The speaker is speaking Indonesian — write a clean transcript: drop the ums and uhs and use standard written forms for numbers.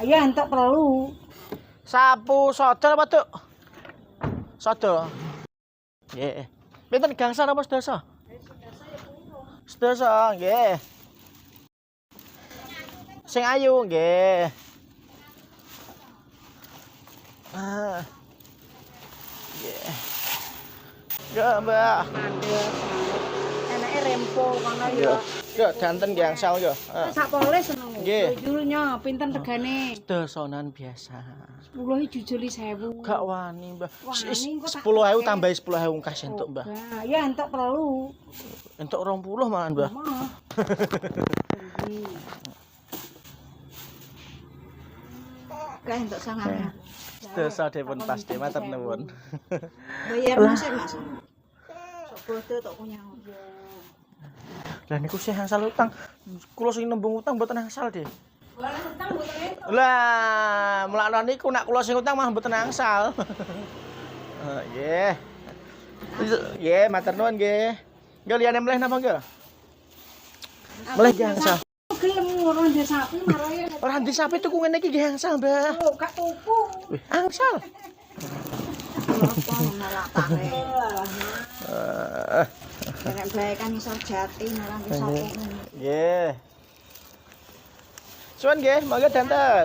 Ya entuk perlu. Sapu sodol apa tuh? Sodol. Nggih. Pinten gangsal apa sedasa? Sedasa, nggih. Sing ayu nggih. Ah. Nggih. Ya, Mbak. Enake rempo kono ya. Ya, danten gangsal ya. Sak polis ngono. Nggih. Jujulnya pinten regane? Sedasanan biasa. 10 jujuli 1000. Gak wani, Mbak. Wani, engko tak 10.000 tambahi 10.000 kas entuk, Mbak. Ya entuk perlu. Entuk 20 malah, Mbak. Gak entuk sangat. Sedasa dipun pasti matur nuwun. Bayar masih Mas. Sok bodo tok punya. Lah niku sih angsal utang. Kula sing nembung utang mboten angsal, Dik. Utang mboten entuk. Lah, mulakno niku nak kula sing utang mah mboten angsal. Nggih. Nggih, matur nuwun nggih. Nggih liyane mleh napa nggih? Mleh nggih angsal. Gelem ngono ndek sapi maroe. Ora ndi sapi tuku ngene iki nggih angsal, Mbah. Oh, gak tuku. Wih, angsal. Apa nolakane? Nek bae kan iso jati marang iso. Nggih. Suwun nggih, monggo danten.